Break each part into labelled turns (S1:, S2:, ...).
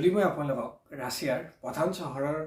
S1: যদি মই আপোনালোকক ৰাছিয়াৰ প্ৰধান চহৰৰ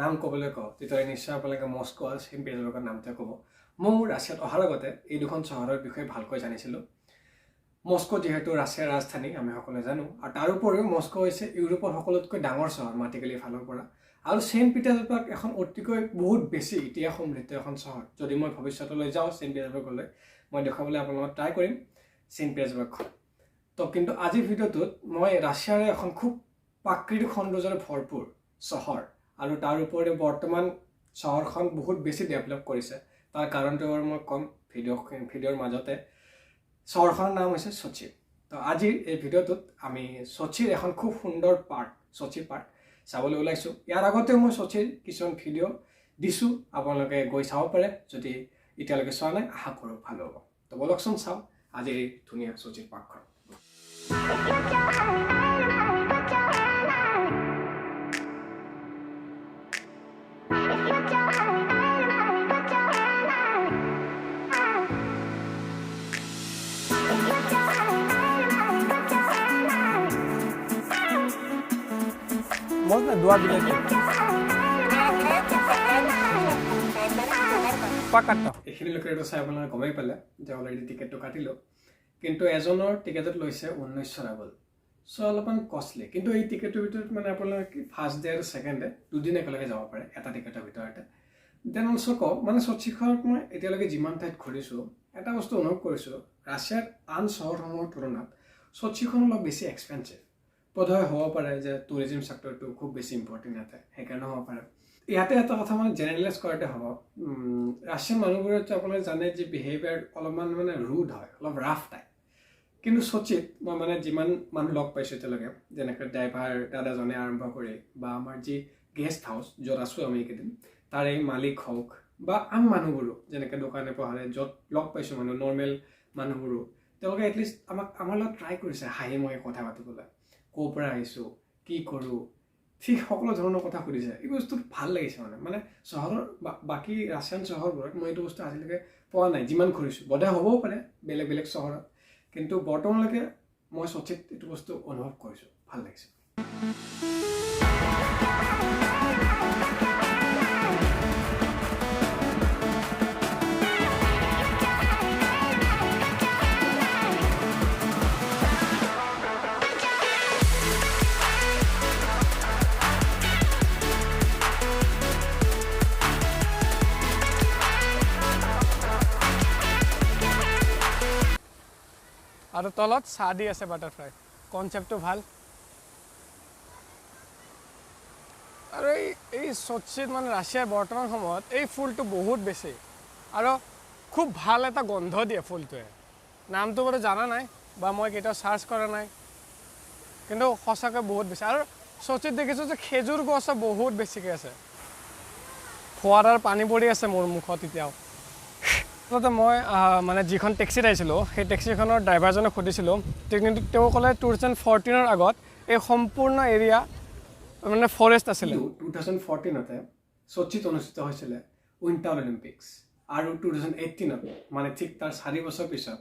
S1: নাম ক'বলৈ কওঁ তেতিয়াহ'লে নিশ্চয় আপোনালোকে মস্কো আৰু ছেইণ্ট পিটাৰবাৰ্গৰ নামটোৱে ক'ব। মই ৰাছিয়াত অহাৰ আগতে এই দুখন চহৰৰ বিষয়ে ভালকৈ জানিছিলোঁ। মস্কো যিহেতু ৰাছিয়াৰ ৰাজধানী আমি সকলোৱে জানো, আৰু তাৰ উপৰিও মস্কো হৈছে ইউৰোপৰ সকলোতকৈ ডাঙৰ চহৰ মাটিকালিৰ ফালৰ পৰা, আৰু ছেইণ্ট পিটাৰবাৰ্গ এখন অতিকৈ বহুত বেছি ইতিহাস সমৃদ্ধ এখন চহৰ। যদি মই ভৱিষ্যতলৈ যাওঁ ছেইণ্ট পিটাৰবাৰ্গলৈ, মই দেখুৱাবলৈ আপোনালোকক ট্ৰাই কৰিম ছেইণ্ট পিটাৰবাৰ্গখন। তো কিন্তু আজিৰ ভিডিঅ'টোত মই ৰাছিয়াৰে এখন খুব প্ৰাকৃতিক সৌন্দৰ্যৰে ভৰপূৰ চহৰ, আৰু তাৰ উপৰিও বৰ্তমান চহৰখন বহুত বেছি ডেভেলপ কৰিছে। তাৰ কাৰণটো মই ক'ম ভিডিঅ'ৰ মাজতে। চহৰখনৰ নাম হৈছে সোচি। তো আজিৰ এই ভিডিঅ'টোত আমি সোচিৰ এখন খুব সুন্দৰ পাৰ্ক, সোচি পাৰ্ক চাবলৈ ওলাইছোঁ। ইয়াৰ আগতেও মই সোচিৰ কিছুমান ভিডিঅ' দিছোঁ, আপোনালোকে গৈ চাব পাৰে। যদি এতিয়ালৈকে চোৱা নাই আশা কৰোঁ ভাল হ'ব। তো বলকচোন চাওঁ আজিৰ এই ধুনীয়া সোচিৰ পাৰ্কখন।
S2: Можно 2 билета? Пока.
S1: এইখিনিলৈকে এইটো চাই আপোনালোকে গমেই পালে যে অলৰেডি টিকেটটো কাটিলোঁ, কিন্তু এজনৰ টিকেটত লৈছে 1900 ৰাবল। চ' অলপমান কষ্টলি, কিন্তু এই টিকেটৰ ভিতৰত মানে আপোনালোকে ফাৰ্ষ্ট ডে আৰু ছেকেণ্ড ডে দুদিন একেলগে যাব পাৰে এটা টিকেটৰ ভিতৰতে। দেন অলছ' কওঁ মানে সোচিখনত মই এতিয়ালৈকে যিমান ঠাইত ঘূৰিছোঁ এটা বস্তু অনুভৱ কৰিছোঁ, ৰাছিয়াৰ আন চহৰসমূহৰ তুলনাত সোচিখন অলপ বেছি এক্সপেঞ্চিভ। বোধহয় হ'ব পাৰে যে টুৰিজিম ছেক্টৰটো খুব বেছি ইম্পৰ্টেণ্ট ইয়াতে, সেইকাৰণে হ'ব পাৰে। ইয়াতে এটা কথা মানে জেনেৰেলাইজ কৰাতে হ'ব, ৰাছিয়ান মানুহবোৰত আপোনালোকে জানে যে বিহেভিয়াৰ অলপমান মানে ৰুড হয়, অলপ ৰাফ টাইপ। কিন্তু সোচিত মই মানে যিমান মানুহ লগ পাইছোঁ এতিয়ালৈকে, যেনেকৈ ড্ৰাইভাৰ দাদাজনে আৰম্ভ কৰি বা আমাৰ যি গেষ্ট হাউচ য'ত আছোঁ আমি এইকেইদিন, তাৰে মালিক হওক বা আন মানুহবোৰো যেনেকৈ দোকানে পোহাৰে য'ত লগ পাইছোঁ মানুহ নৰ্মেল মানুহবোৰো, তেওঁলোকে এটলিষ্ট আমাৰ লগত ট্ৰাই কৰিছে হাঁহি মই কথা পাতিবলৈ, ক'ৰ পৰা আহিছোঁ, কি কৰোঁ, ঠিক সকলো ধৰণৰ কথা সুধিছে। এই বস্তুটো ভাল লাগিছে মানে চহৰৰ বাকী ৰাছিয়ান চহৰবোৰত মই এইটো বস্তু আজিলৈকে পোৱা নাই যিমান ঘূৰিছোঁ। বোধহয় হ'বও পাৰে বেলেগ বেলেগ চহৰত, কিন্তু বৰ্তমানলৈকে মই সোচিত এইটো বস্তু অনুভৱ কৰিছোঁ, ভাল লাগিছে।
S2: আৰু তলত চাহ দি আছে বাটাৰফ্লাই, কনচেপ্টটো ভাল। আৰু এই সোচিত মানে ৰাছিয়াৰ বৰ্তমান সময়ত এই ফুলটো বহুত বেছি, আৰু খুব ভাল এটা গন্ধ দিয়ে ফুলটোৱে। নামটো বাৰু জানা নাই বা মই কেতিয়াও চাৰ্চ কৰা নাই, কিন্তু সঁচাকৈ বহুত বেছি। আৰু সোচিত দেখিছোঁ যে খেজুৰ গছো বহুত বেছিকৈ আছে, ফোৱাৰাৰ পানী পৰি আছে মোৰ মুখত এতিয়াও। মই মানে যিখন টেক্সিত আহিছিলোঁ সেই টেক্সিখনৰ ড্ৰাইভাৰজনক সুধিছিলোঁ, কিন্তু তেওঁ ক'লে 2014 আগত এই সম্পূৰ্ণ এৰিয়া মানে ফৰেষ্ট আছিলে।
S1: 2014 সোচিত অনুষ্ঠিত হৈছিলে উইণ্টাৰ অলিম্পিক্স, আৰু 2018 মানে ঠিক তাৰ 4 বছৰ পিছত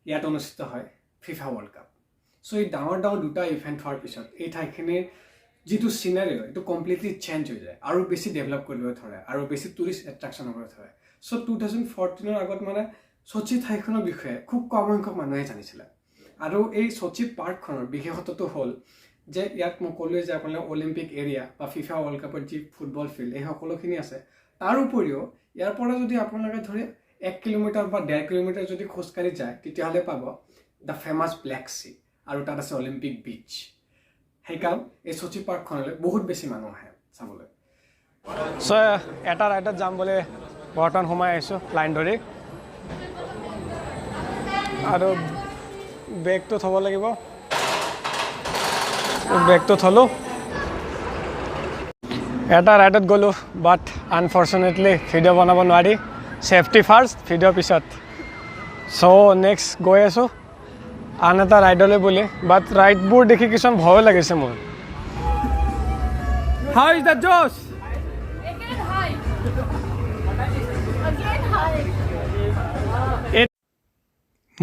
S1: ইয়াত অনুষ্ঠিত হয় ফিফা ৱৰ্ল্ড কাপ। চ' এই ডাঙৰ ডাঙৰ দুটা ইভেণ্ট হোৱাৰ পিছত এই ঠাইখিনিৰ যিটো চিনাৰিঅ' এইটো কমপ্লিটলি চেঞ্জ হৈ যায়, আৰু বেছি ডেভেলপ কৰিবলৈ ধৰে, আৰু বেছি টুৰিষ্ট এট্ৰেকশ্যন হ'বলৈ ধৰে। চ' 2014 আগত মানে সোচি ঠাইখনৰ বিষয়ে খুব কম সংখ্যক মানুহে জানিছিলে। আৰু এই সোচি পাৰ্কখনৰ বিশেষত্বটো হ'ল যে ইয়াত মই ক'লোৱে যে আপোনালোকে অলিম্পিক এৰিয়া বা ফিফা ৱৰ্ল্ড কাপৰ যি ফুটবল ফিল্ড এই সকলোখিনি আছে। তাৰ উপৰিও ইয়াৰ পৰা যদি আপোনালোকে ধৰি 1 কিলোমিটাৰ বা 1.5 কিলোমিটাৰ যদি খোজকাঢ়ি যায় তেতিয়াহ'লে পাব দ্য ফেমাছ ব্লেক চি, আৰু তাত আছে অলিম্পিক বিচ। সেইকাৰণে এই সোচি পাৰ্কখনলৈ বহুত বেছি মানুহ আহে চাবলৈ।
S2: চ' এটা ৰাইডত যাম বুলি বৰ্তমান সোমাই আহিছোঁ লাইন ধৰি, আৰু বেগটো থ'ব লাগিব। বেগটো থ'লোঁ, এটা ৰাইডত গ'লোঁ, বাট আনফৰ্চুনেটলি ভিডিঅ' বনাব নোৱাৰি। ছেফটি ফাৰ্ষ্ট, ভিডিঅ' পিছত। চ' নেক্সট গৈ আছোঁ আন এটা ৰাইডলৈ বুলি, বাট ৰাইডবোৰ দেখি কিছুমান ভয়ো লাগিছে মোৰ। হাউ ইজ দ্য জোছ?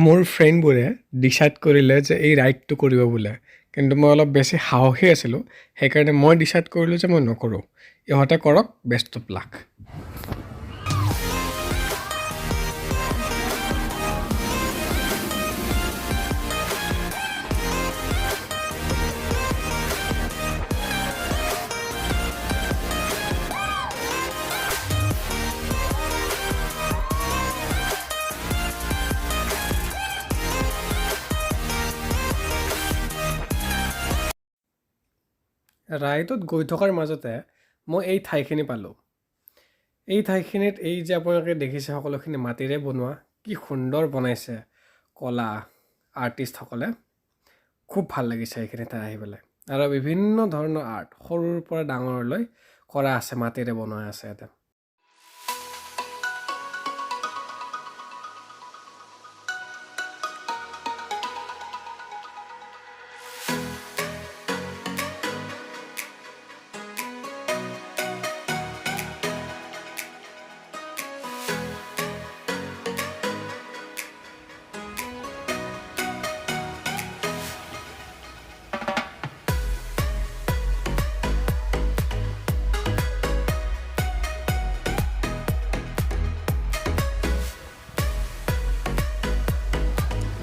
S1: মোৰ ফ্ৰেণ্ডবোৰে ডিচাইড কৰিলে যে এই ৰাইডটো কৰিব বোলে, কিন্তু মই অলপ বেছি সাহসী আছিলোঁ, সেইকাৰণে মই ডিচাইড কৰিলোঁ যে মই নকৰোঁ। ইহঁতে কৰক, বেষ্ট অফ লাক। ৰাইডত গৈ থকাৰ মাজতে মই এই ঠাইখিনি পালোঁ। এই ঠাইখিনিত এই যে আপোনালোকে দেখিছে সকলোখিনি মাটিৰে বনোৱা, কি সুন্দৰ বনাইছে কলা আৰ্টিষ্টসকলে। খুব ভাল লাগিছে এইখিনি ঠাই আহি পেলাই। আৰু বিভিন্ন ধৰণৰ আৰ্ট সৰুৰ পৰা ডাঙৰলৈ কৰা আছে, মাটিৰে বনোৱা আছে ইয়াতে।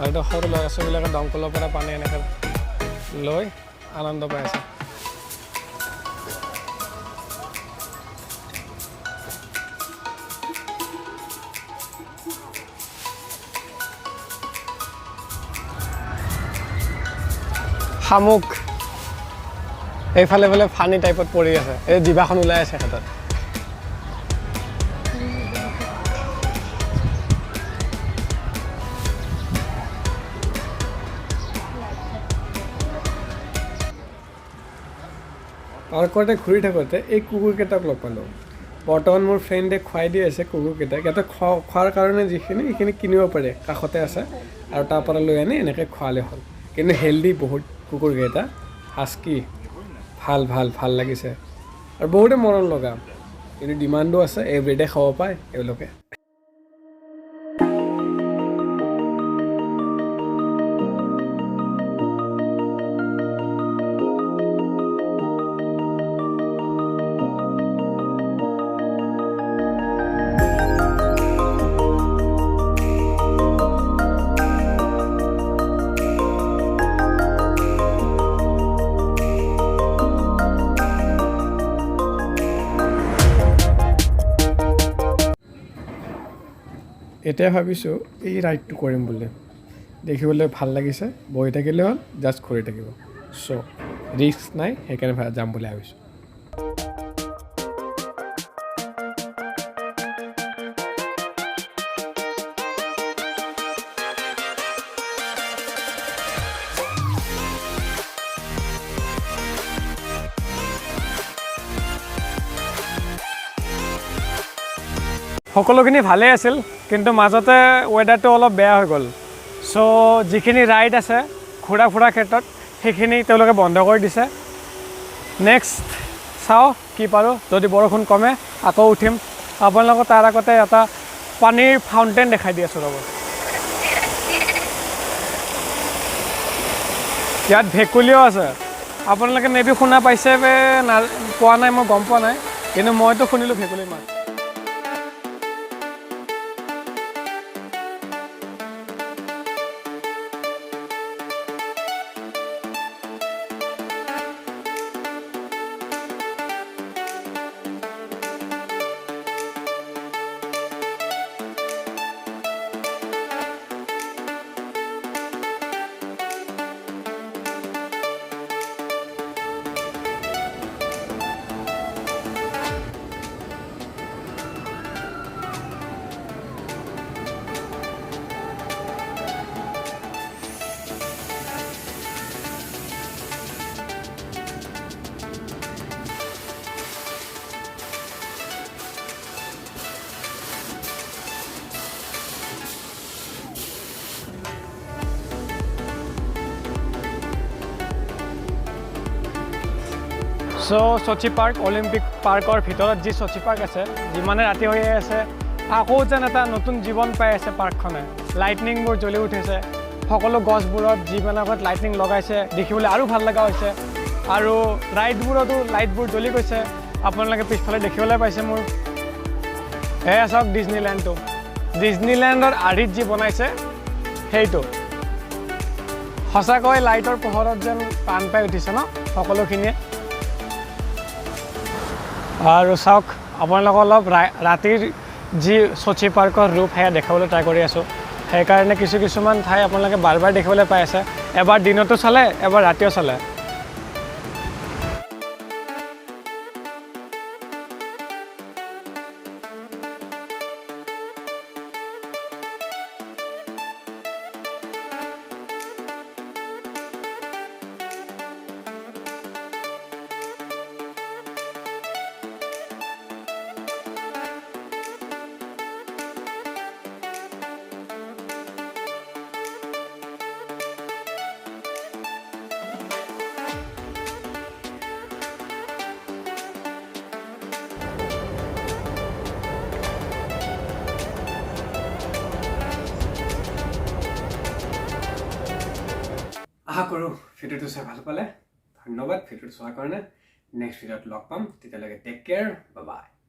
S1: আৰু সৰু ল'ৰা ছোৱালীবিলাকে দমকলৰ পৰা পানী এনেকৈ লৈ আনন্দ পাই আছে। শামুক এইফালে ফালে ফানি টাইপত পৰি আছে, এই জিভাখন ওলাই আছে হাতত। পাৰ্কতে ঘূৰি থাকোঁতে এই কুকুৰকেইটাক লগ পালোঁ। বৰ্তমান মোৰ ফ্ৰেণ্ডে খুৱাই দি আছে কুকুৰকেইটাক। ইয়াতে খোৱাৰ কাৰণে যিখিনি এইখিনি কিনিব পাৰে, কাষতে আছে, আৰু তাৰ পৰা লৈ আনি এনেকৈ খোৱালে হ'ল। কিন্তু হেল্ডি বহুত কুকুৰকেইটা, হাস্কি, ভাল ভাল ভাল লাগিছে আৰু বহুতে মৰম লগা। কিন্তু ডিমাণ্ডো আছে, এভৰিডে খাব পায় এওঁলোকে। এতিয়া ভাবিছোঁ এই ৰাইডটো কৰিম বুলি। দেখিবলৈ ভাল লাগিছে, বহি থাকিলে হ'ল, জাষ্ট ঘূৰি থাকিব। চ' ৰিস্ক নাই, সেইকাৰণে যাম বুলি ভাবিছোঁ। সকলোখিনি ভালেই আছিল, কিন্তু মাজতে ৱেডাৰটো অলপ বেয়া হৈ গ'ল। চ' যিখিনি ৰাইড আছে ঘূৰা ফুৰাৰ ক্ষেত্ৰত, সেইখিনি তেওঁলোকে বন্ধ কৰি দিছে। নেক্সট চাওঁ কি পাৰোঁ, যদি বৰষুণ কমে আকৌ উঠিম। আপোনালোকক তাৰ আগতে এটা পানীৰ ফাউণ্টেইন দেখাই দি আছোঁ ৰ'ব। ইয়াত ভেকুলীও আছে। আপোনালোকে মেবি শুনা পাইছে পোৱা নাই, মই গম পোৱা নাই, কিন্তু মইতো শুনিলোঁ ভেকুলী মাত। চ' সচি পাৰ্ক, অলিম্পিক পাৰ্কৰ ভিতৰত যি সচি পাৰ্ক আছে, যিমানে ৰাতি হৈ আছে, আকৌ যেন এটা নতুন জীৱন পাই আছে পাৰ্কখনে। লাইটনিংবোৰ জ্বলি উঠিছে,
S2: সকলো গছবোৰত যিমানকত লাইটিং লগাইছে দেখিবলৈ আৰু ভাল লগা হৈছে আৰু ৰাইডবোৰতো লাইটবোৰ জ্বলি গৈছে আপোনালোকে পিছফালে দেখিবলৈ পাইছে মোৰ এয়া চাওক ডিজনীলেণ্ডটো ডিজনীলেণ্ডৰ আৰ্হিত যি বনাইছে সেইটো সঁচাকৈ লাইটৰ পোহৰত যেন প্ৰাণ পাই উঠিছে ন সকলোখিনিয়ে আৰু চাওক আপোনালোকক অলপ ৰাতিৰ যি সচি পাৰ্কৰ ৰূপ সেয়া দেখাবলৈ ট্ৰাই কৰি আছোঁ সেইকাৰণে কিছুমান ঠাই আপোনালোকে বাৰ বাৰ দেখিবলৈ পাই আছে এবাৰ দিনতো চলে এবাৰ ৰাতিও চলে
S1: আশা কৰোঁ ভিডিঅ'টো চাই ভাল পালে ধন্যবাদ ভিডিঅ'টো চোৱাৰ কাৰণে নেক্সট ভিডিঅ'ত লগ পাম তেতিয়ালৈকে টেক কেয়াৰ বাই বাই